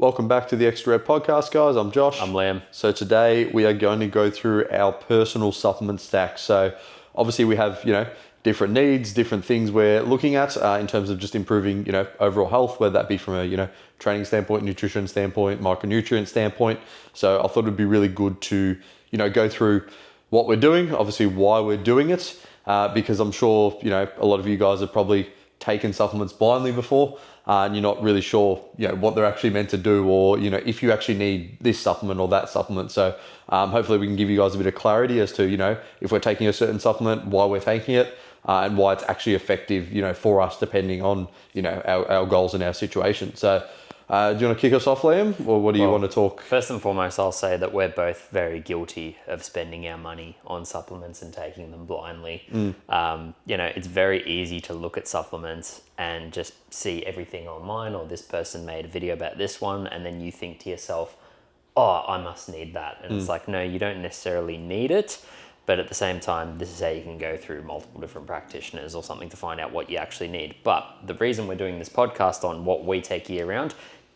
Welcome back to the Extra Red Podcast, guys. I'm Josh. I'm Liam. So today we are going to go through our personal supplement stack. So obviously we have, different needs, different things we're looking at in terms of just improving, overall health, whether that be from a, training standpoint, nutrition standpoint, micronutrient standpoint. So I thought it'd be really good to, go through what we're doing, obviously why we're doing it, because I'm sure, a lot of you guys have probably taken supplements blindly before. And you're not really sure, what they're actually meant to do, or if you actually need this supplement or that supplement. So hopefully we can give you guys a bit of clarity as to if we're taking a certain supplement, why we're taking it, and why it's actually effective, for us depending on our goals and our situation. So do you want to kick us off, Liam, or what do you want to talk? First and foremost, I'll say that we're both very guilty of spending our money on supplements and taking them blindly. It's very easy to look at supplements and just see everything online, or this person made a video about this one, and then you think to yourself, oh, I must need that. And it's like, no, you don't necessarily need it. But at the same time, this is how you can go through multiple different practitioners or something to find out what you actually need. But the reason we're doing this podcast on what we take year round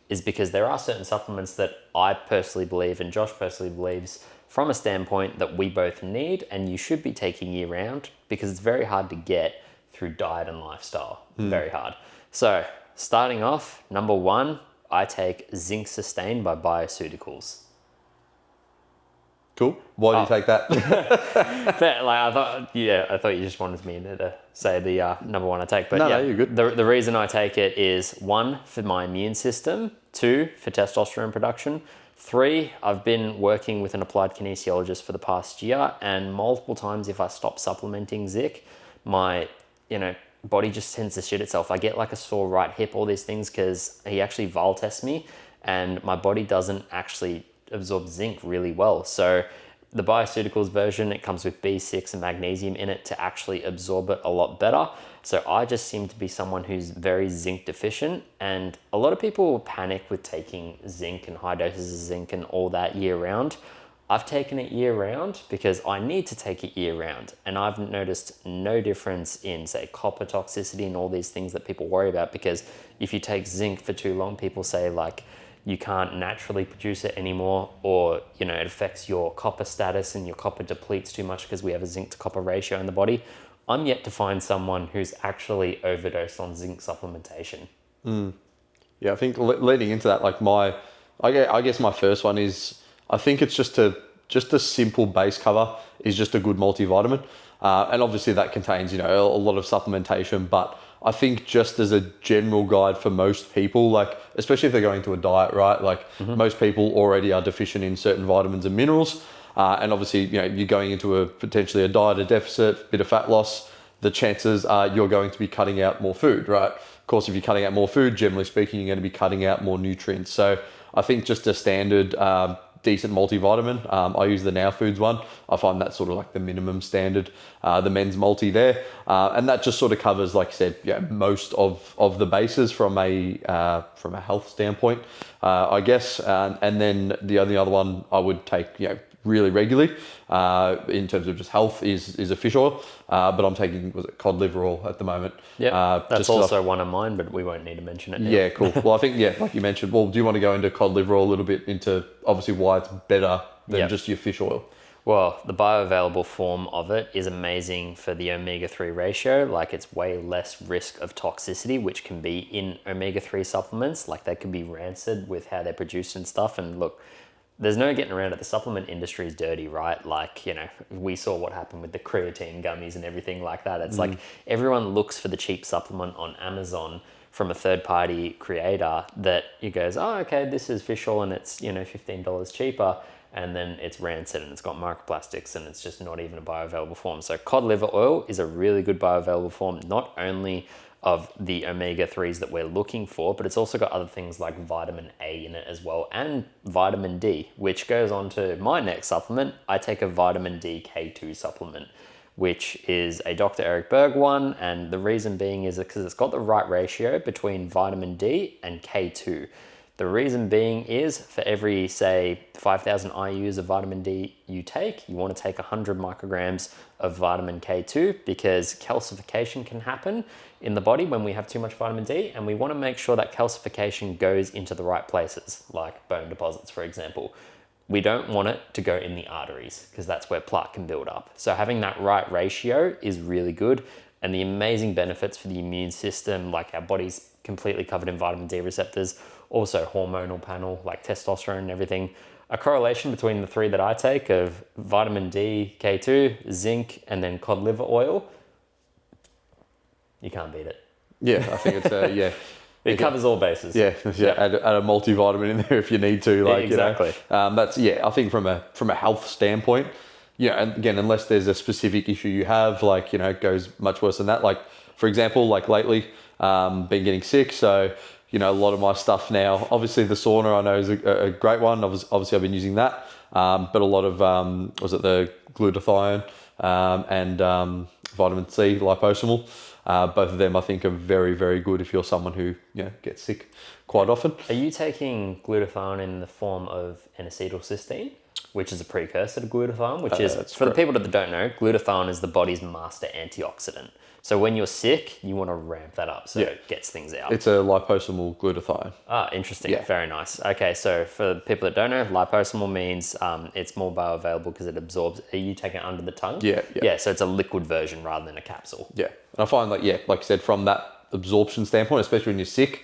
is because there are certain supplements that I personally believe and Josh personally believes from a standpoint that we both need and you should be taking year round, because it's very hard to get through diet and lifestyle. Very hard. So starting off, number one, I take Zinc Sustain by Bioceuticals. Cool. Why do you take that? I thought you just wanted me to say the number one I take. But no, you're good. The reason I take it is 1, for my immune system, 2, for testosterone production, 3, I've been working with an applied kinesiologist for the past year, and multiple times if I stop supplementing Zinc, my body just tends to shit itself. I get like a sore right hip, all these things, because he actually vial tests me and my body doesn't actually absorb zinc really well. So the Bioceuticals version, it comes with B6 and magnesium in it to actually absorb it a lot better. So I just seem to be someone who's very zinc deficient, and a lot of people will panic with taking zinc and high doses of zinc and all that year round. I've taken it year round because I need to take it year round, and I've noticed no difference in, say, copper toxicity and all these things that people worry about, because if you take zinc for too long, people say like you can't naturally produce it anymore, or it affects your copper status and your copper depletes too much because we have a zinc to copper ratio in the body. I'm yet to find someone who's actually overdosed on zinc supplementation. Yeah, I think leading into that, like I guess my first one is, I think it's just a simple base cover is just a good multivitamin. And obviously that contains, a lot of supplementation, but I think just as a general guide for most people, like, especially if they're going to a diet, right? Like most people already are deficient in certain vitamins and minerals. And obviously, you're going into potentially a diet, a deficit, bit of fat loss, the chances are you're going to be cutting out more food, right? Of course, if you're cutting out more food, generally speaking, you're going to be cutting out more nutrients. So I think just a standard, decent multivitamin. I use the Now Foods one. I find that sort of like the minimum standard, the men's multi there. And that just sort of covers, like I said, most of the bases from a health standpoint, I guess. And then the only other one I would take, really regularly, in terms of just health is a fish oil. But I'm taking, cod liver oil at the moment. Yeah, that's also one of mine, but we won't need to mention it now. Yeah, cool. Well, I think, like you mentioned, do you want to go into cod liver oil a little bit, into obviously why it's better than just your fish oil? Well, the bioavailable form of it is amazing for the omega-3 ratio. Like, it's way less risk of toxicity, which can be in omega-3 supplements. Like, they can be rancid with how they're produced and stuff. And look, there's no getting around it. The supplement industry is dirty, right? Like, we saw what happened with the creatine gummies and everything like that. It's like everyone looks for the cheap supplement on Amazon from a third-party creator that he goes, oh, okay, this is fish oil and it's, $15 cheaper. And then it's rancid and it's got microplastics and it's just not even a bioavailable form. So cod liver oil is a really good bioavailable form, not only of the omega-3s that we're looking for, but it's also got other things like vitamin A in it as well, and vitamin D, which goes on to my next supplement. I take a vitamin D K2 supplement, which is a Dr. Eric Berg one, and the reason being is because it's got the right ratio between vitamin D and K2. The reason being is for every, say, 5,000 IUs of vitamin D you take, you want to take 100 micrograms of vitamin K2 because calcification can happen in the body when we have too much vitamin D, and we want to make sure that calcification goes into the right places, like bone deposits, for example. We don't want it to go in the arteries because that's where plaque can build up. So having that right ratio is really good, and the amazing benefits for the immune system, like our body's completely covered in vitamin D receptors, also hormonal panel like testosterone and everything. A correlation between the three that I take of vitamin D, K2, zinc, and then cod liver oil, you can't beat it. Yeah, I think it's yeah. It covers all bases. Yeah. Add a multivitamin in there if you need to. Like, exactly. That's I think from a health standpoint, and again, unless there's a specific issue you have, like it goes much worse than that. Like for example, like lately, been getting sick, so a lot of my stuff now. Obviously, the sauna I know is a great one. Obviously, I've been using that, but a lot of was it the glutathione and vitamin C liposomal. Both of them I think are very, very good if you're someone who gets sick quite often. Are you taking glutathione in the form of N-acetylcysteine, which is a precursor to glutathione, which is, for the people that don't know, glutathione is the body's master antioxidant. So when you're sick, you want to ramp that up so it gets things out. It's a liposomal glutathione. Ah, interesting. Yeah. Very nice. Okay, so for people that don't know, liposomal means it's more bioavailable because it absorbs. Are you taking it under the tongue? Yeah. Yeah, so it's a liquid version rather than a capsule. Yeah. And I find like you said, from that absorption standpoint, especially when you're sick,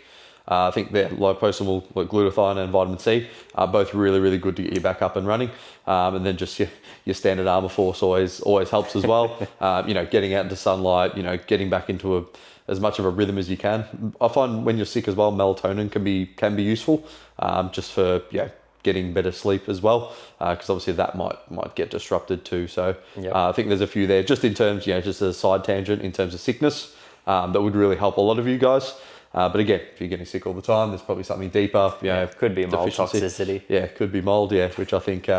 I think the liposomal glutathione and vitamin C are both really, really good to get you back up and running. And then just your standard Armour Force always helps as well. Getting out into sunlight, getting back into as much of a rhythm as you can. I find when you're sick as well, melatonin can be useful, just for getting better sleep as well, because obviously that might get disrupted too. So I think there's a few there, just in terms, just as a side tangent in terms of sickness, that would really help a lot of you guys. But again, if you're getting sick all the time, there's probably something deeper. Could be mold toxicity. Yeah, could be mold. Yeah, which I think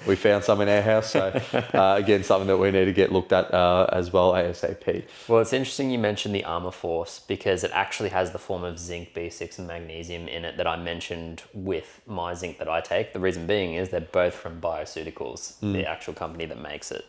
we found some in our house. So again, something that we need to get looked at as well ASAP. Well, it's interesting you mentioned the Armour Force because it actually has the form of zinc, B6, and magnesium in it that I mentioned with my zinc that I take. The reason being is they're both from Bioceuticals, the actual company that makes it.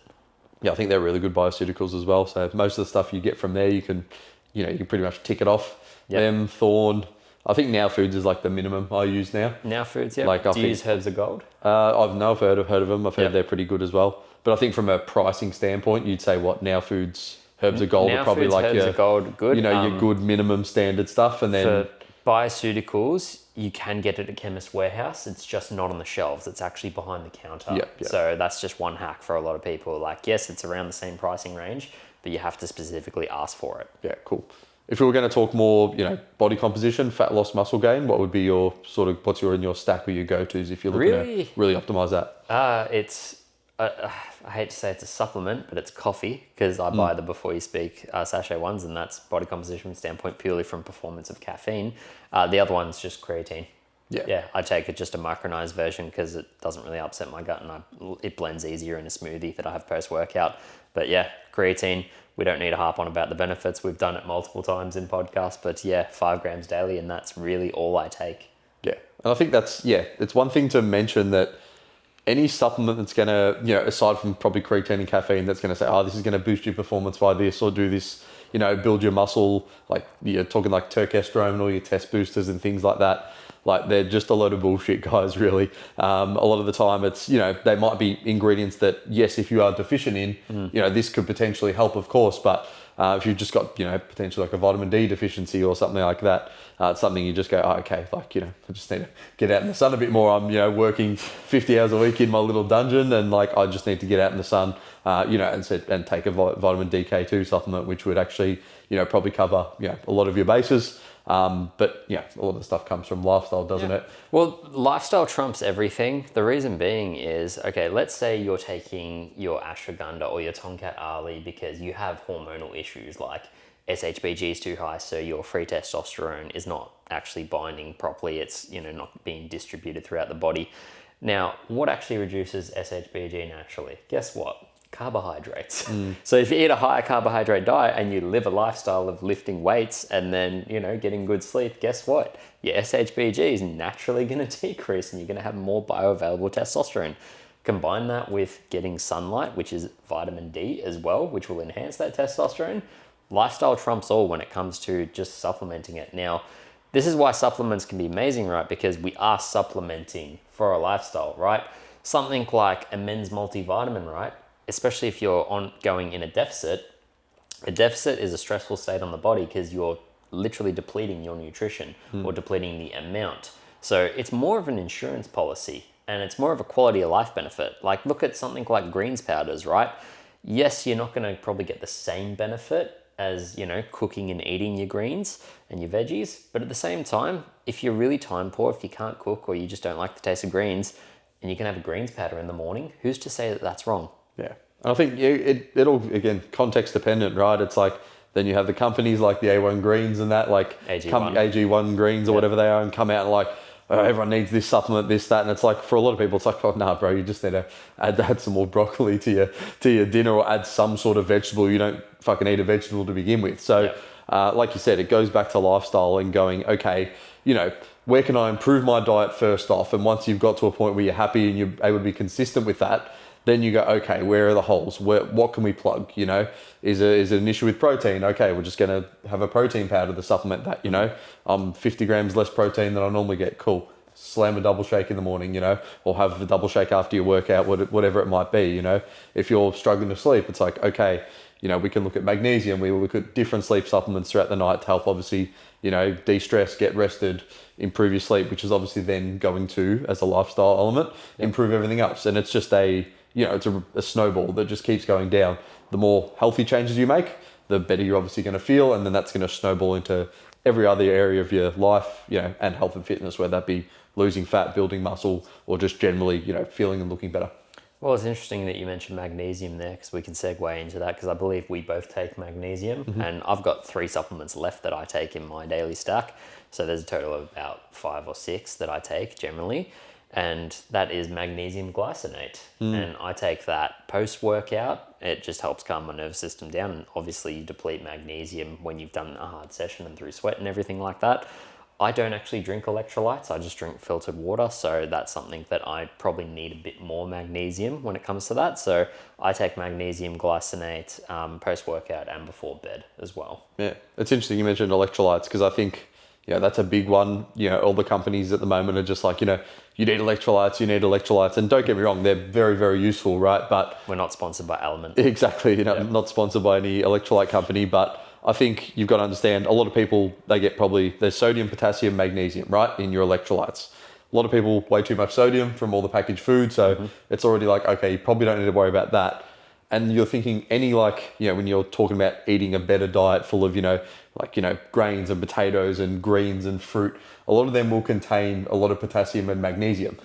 Yeah, I think they're really good bioceuticals as well. So most of the stuff you get from there, you can pretty much tick it off. Yep. Them, Thorn. I think Now Foods is like the minimum I use now. Now Foods, yeah. Do you use Herbs of Gold? I've heard of them. I've heard they're pretty good as well. But I think from a pricing standpoint, you'd say what Now Foods, Herbs of Gold Now are probably Foods, like Herbs your of Gold, good. Your good minimum standard stuff. And then for bioceuticals, you can get it at Chemist Warehouse. It's just not on the shelves. It's actually behind the counter. Yep. So that's just one hack for a lot of people. Like, yes, it's around the same pricing range, but you have to specifically ask for it. Yeah, cool. If we were going to talk more, body composition, fat loss, muscle gain, what would be your what's in your stack or your go-tos if you're looking to really optimize that? It's I hate to say it's a supplement, but it's coffee because I buy the Before You Speak sachet ones, and that's body composition standpoint purely from performance of caffeine. The other one's just creatine. Yeah, I take it just a micronized version because it doesn't really upset my gut, and it blends easier in a smoothie that I have post-workout. But yeah, creatine. We don't need to harp on about the benefits. We've done it multiple times in podcasts, but 5 grams daily, and that's really all I take. Yeah, and I think that's, it's one thing to mention that any supplement that's going to, aside from probably creatine and caffeine, that's going to say, this is going to boost your performance by this or do this, build your muscle, like you're talking like testosterone and all your test boosters and things like that. Like they're just a load of bullshit, guys, really. A lot of the time it's, they might be ingredients that, yes, if you are deficient in, this could potentially help, of course. But if you've just got, potentially like a vitamin D deficiency or something like that, it's something you just go, okay, like, I just need to get out in the sun a bit more. I'm, working 50 hours a week in my little dungeon and like, I just need to get out in the sun, and take a vitamin DK2 supplement, which would actually, probably cover, a lot of your bases. But a lot of the stuff comes from lifestyle, doesn't it? Well, lifestyle trumps everything. The reason being is, okay, let's say you're taking your ashwagandha or your Tongkat Ali because you have hormonal issues like SHBG is too high, so your free testosterone is not actually binding properly. It's, not being distributed throughout the body. Now, what actually reduces SHBG naturally? Guess what? carbohydrates. So if you eat a high carbohydrate diet and you live a lifestyle of lifting weights and then, getting good sleep, guess what? Your SHBG is naturally going to decrease and you're going to have more bioavailable testosterone. Combine that with getting sunlight, which is vitamin D as well, which will enhance that testosterone. Lifestyle trumps all when it comes to just supplementing it. Now, this is why supplements can be amazing, right? Because we are supplementing for a lifestyle, right? Something like a men's multivitamin, right? Especially if you're going in a deficit. A deficit is a stressful state on the body because you're literally depleting your nutrition or depleting the amount. So it's more of an insurance policy and it's more of a quality of life benefit. Like look at something like greens powders, right? Yes, you're not going to probably get the same benefit as, cooking and eating your greens and your veggies. But at the same time, if you're really time poor, if you can't cook or you just don't like the taste of greens and you can have a greens powder in the morning, who's to say that that's wrong? Yeah. I think it'll, again, context dependent, right? It's like, then you have the companies like the A1 Greens and that, like AG1 Greens or whatever they are, and come out and like, oh, everyone needs this supplement, this, that. And it's like, for a lot of people, it's like, oh, nah, bro, you just need to add some more broccoli to your dinner or add some sort of vegetable. You don't fucking eat a vegetable to begin with. So, like you said, it goes back to lifestyle and going, okay, where can I improve my diet first off? And once you've got to a point where you're happy and you're able to be consistent with that, then you go, okay, where are the holes? What can we plug? Is it an issue with protein? Okay, we're just going to have a protein powder to supplement that. 50 grams less protein than I normally get. Cool. Slam a double shake in the morning, or have the double shake after your workout, whatever it might be. If you're struggling to sleep, it's like, okay, we can look at magnesium. We look at different sleep supplements throughout the night to help obviously, de-stress, get rested, improve your sleep, which is obviously then going to, as a lifestyle element, improve everything else. And it's just it's a snowball that just keeps going down. The more healthy changes you make, the better you're obviously going to feel, and then that's going to snowball into every other area of your life, and health and fitness, whether that be losing fat, building muscle, or just generally, feeling and looking better. Well, it's interesting that you mentioned magnesium there because we can segue into that because I believe we both take magnesium and I've got 3 supplements left that I take in my daily stack. So there's a total of about 5 or 6 that I take generally. And that is magnesium glycinate. And I take that post-workout. It just helps calm my nervous system down. And obviously you deplete magnesium when you've done a hard session and through sweat and everything like that. I don't actually drink electrolytes. I just drink filtered water. So that's something that I probably need a bit more magnesium when it comes to that. So I take magnesium glycinate post-workout and before bed as well. Yeah, it's interesting you mentioned electrolytes because I think, that's a big one. All the companies at the moment are just like, you need electrolytes. And don't get me wrong, they're very, very useful, right? But we're not sponsored by Element. Exactly. Not sponsored by any electrolyte company, but I think you've got to understand a lot of people, they get there's sodium, potassium, magnesium, right, in your electrolytes. A lot of people way too much sodium from all the packaged food. So it's already like, okay, you probably don't need to worry about that. And you're thinking when you're talking about eating a better diet full of, grains and potatoes and greens and fruit, a lot of them will contain a lot of potassium and magnesium.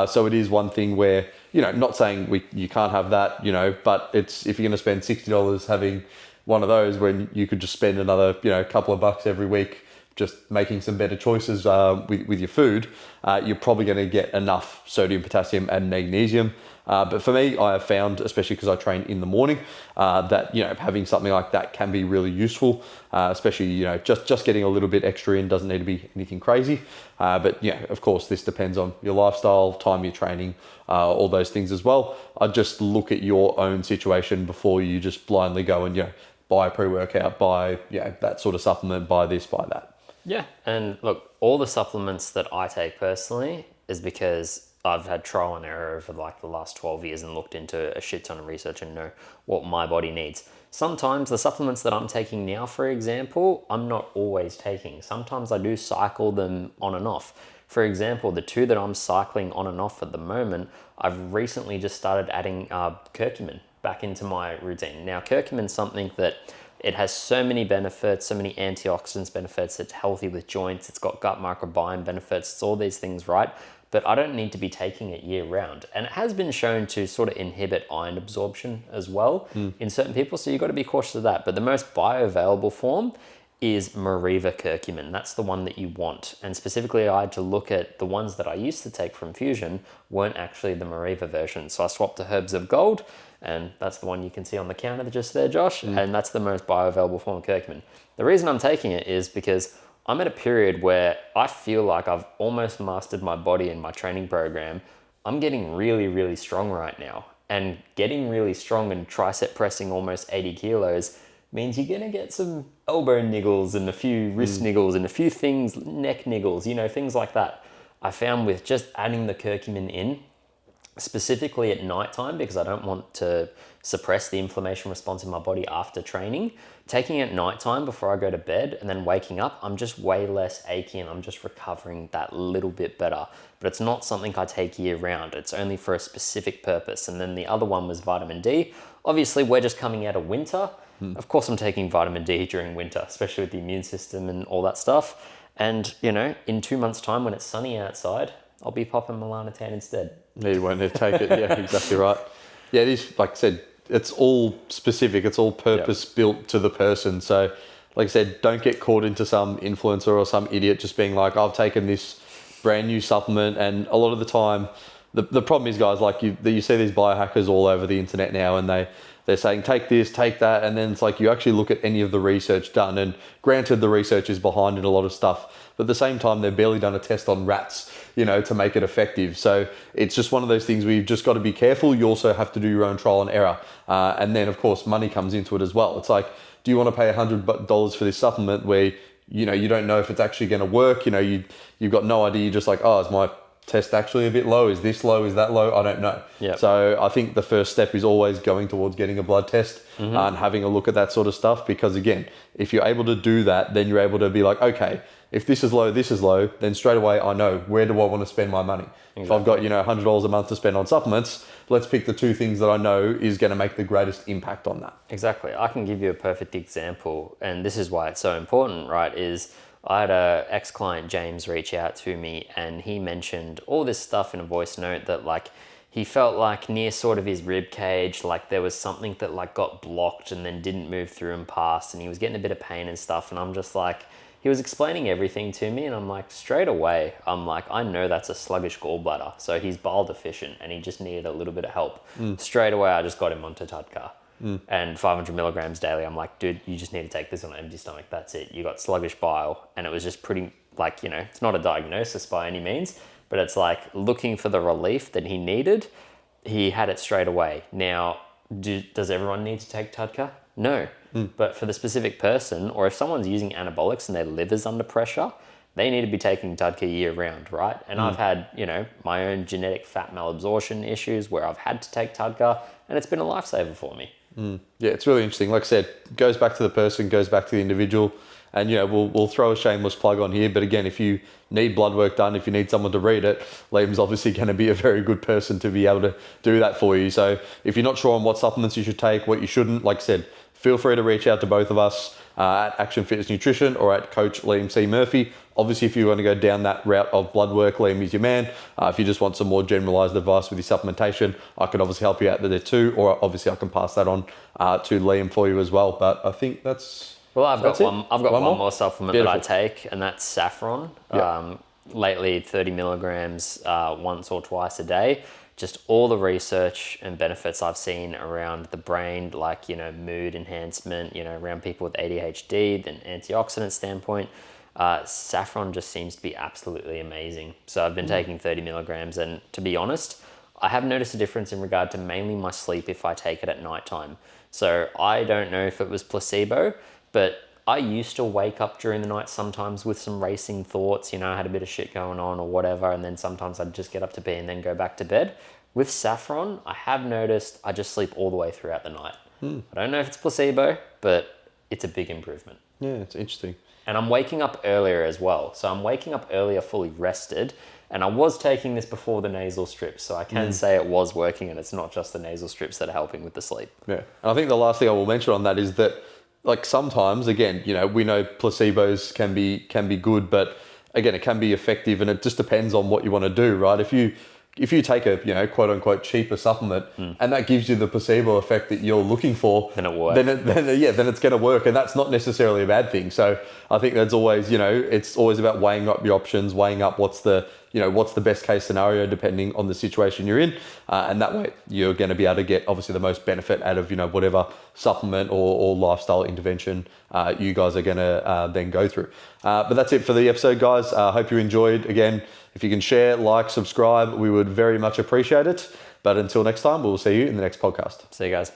So it is one thing where, not saying you can't have that, but it's, if you're going to spend $60 having one of those when you could just spend another, couple of bucks every week just making some better choices with your food, you're probably going to get enough sodium, potassium and magnesium. But for me, I have found, especially because I train in the morning, that having something like that can be really useful. Especially just getting a little bit extra in doesn't need to be anything crazy. But of course, this depends on your lifestyle, time you're training, all those things as well. I just look at your own situation before you just blindly go and buy a pre-workout, buy that sort of supplement, buy this, buy that. Yeah, and look, all the supplements that I take personally is because I've had trial and error over the last 12 years and looked into a shit ton of research and know what my body needs. Sometimes the supplements that I'm taking now, for example, I'm not always taking. Sometimes I do cycle them on and off. For example, the 2 that I'm cycling on and off at the moment, I've recently just started adding curcumin back into my routine. Now, curcumin is something that it has so many benefits, so many antioxidants benefits. It's healthy with joints. It's got gut microbiome benefits. It's all these things, right? But I don't need to be taking it year round. And it has been shown to sort of inhibit iron absorption as well in certain people. So you've got to be cautious of that. But the most bioavailable form is Mariva curcumin. That's the one that you want. And specifically, I had to look at the ones that I used to take from Fusion weren't actually the Mariva version. So I swapped to Herbs of Gold, and that's the one you can see on the counter just there, Josh. And that's the most bioavailable form of curcumin. The reason I'm taking it is because I'm at a period where I feel like I've almost mastered my body and my training program. I'm getting really, really strong right now. And getting really strong and tricep pressing almost 80 kilos means you're going to get some elbow niggles and a few wrist niggles and a few things, neck niggles, things like that. I found with just adding the curcumin in, specifically at nighttime, because I don't want to suppress the inflammation response in my body after training, taking it at nighttime before I go to bed and then waking up, I'm just way less achy and I'm just recovering that little bit better. But it's not something I take year round. It's only for a specific purpose. And then the other one was vitamin D. Obviously, we're just coming out of winter. Of course, I'm taking vitamin D during winter, especially with the immune system and all that stuff. And, in 2 months' time when it's sunny outside, I'll be popping melanotan instead. Yeah, you won't need to take it. Yeah, exactly right. Yeah, it is, like I said, it's all specific. It's all purpose built to the person. So, like I said, don't get caught into some influencer or some idiot just being like, I've taken this brand new supplement. And a lot of the time, the problem is, guys, like you see these biohackers all over the internet now, and they're saying, take this, take that. And then it's like, you actually look at any of the research done, and granted the research is behind it, a lot of stuff, but at the same time, they've barely done a test on rats, to make it effective. So it's just one of those things where you've just got to be careful. You also have to do your own trial and error. And then of course, money comes into it as well. It's like, do you want to pay $100 for this supplement where, you don't know if it's actually going to work? You've got no idea. You're just like, oh, is my test actually a bit low? Is this low? Is that low? I don't know. Yep. So I think the first step is always going towards getting a blood test and having a look at that sort of stuff. Because again, if you're able to do that, then you're able to be like, okay, if this is low, then straight away I know, where do I want to spend my money? Exactly. If I've got, $100 a month to spend on supplements, let's pick the two things that I know is going to make the greatest impact on that. Exactly. I can give you a perfect example, and this is why it's so important, right? Is I had a ex-client, James, reach out to me, and he mentioned all this stuff in a voice note that he felt like near sort of his rib cage, like there was something that got blocked and then didn't move through and pass, and he was getting a bit of pain and stuff. And I'm just like, he was explaining everything to me, and I'm like, straight away, I know that's a sluggish gallbladder. So he's bile deficient and he just needed a little bit of help. Straight away, I just got him onto Tudcar. And 500 milligrams daily. I'm like, dude, you just need to take this on an empty stomach. That's it. You got sluggish bile. And it was just pretty, it's not a diagnosis by any means, but it's like looking for the relief that he needed. He had it straight away. Now, does everyone need to take Tudcar? No. But for the specific person, or if someone's using anabolics and their liver's under pressure, they need to be taking Tudcar year round, right? And I've had, my own genetic fat malabsorption issues where I've had to take Tudcar, and it's been a lifesaver for me. Yeah, it's really interesting. Like I said, goes back to the person, goes back to the individual. And, we'll throw a shameless plug on here. But again, if you need blood work done, if you need someone to read it, Liam's obviously going to be a very good person to be able to do that for you. So if you're not sure on what supplements you should take, what you shouldn't, like I said, feel free to reach out to both of us at Action Fitness Nutrition or at Coach Liam C. Murphy. Obviously, if you want to go down that route of blood work, Liam is your man. If you just want some more generalized advice with your supplementation, I can obviously help you out there too. Or obviously, I can pass that on to Liam for you as well. But I think that's... Well, I've got one more supplement Beautiful. That I take, and that's saffron. Yep. Lately, 30 milligrams once or twice a day. Just all the research and benefits I've seen around the brain, mood enhancement, around people with ADHD, then antioxidant standpoint. Saffron just seems to be absolutely amazing. So I've been taking 30 milligrams, and to be honest, I have noticed a difference in regard to mainly my sleep if I take it at nighttime. So I don't know if it was placebo, but I used to wake up during the night sometimes with some racing thoughts, I had a bit of shit going on or whatever, and then sometimes I'd just get up to pee and then go back to bed. With saffron, I have noticed I just sleep all the way throughout the night. I don't know if it's placebo, but it's a big improvement. Yeah, it's interesting. And I'm waking up earlier as well. So I'm waking up earlier fully rested, and I was taking this before the nasal strips, so I can say it was working, and it's not just the nasal strips that are helping with the sleep. Yeah. And I think the last thing I will mention on that is that sometimes, again, we know placebos can be good, but again, it can be effective, and it just depends on what you want to do, right? If you if you take a, quote unquote cheaper supplement and that gives you the placebo effect that you're looking for, Then it works. Then it's going to work, and that's not necessarily a bad thing. So I think that's always, it's always about weighing up your options, weighing up what's the best case scenario depending on the situation you're in, and that way you're going to be able to get obviously the most benefit out of whatever supplement or lifestyle intervention you guys are going to then go through. But that's it for the episode, guys. I hope you enjoyed. Again, if you can share, like, subscribe, we would very much appreciate it. But until next time, we'll see you in the next podcast. See you guys.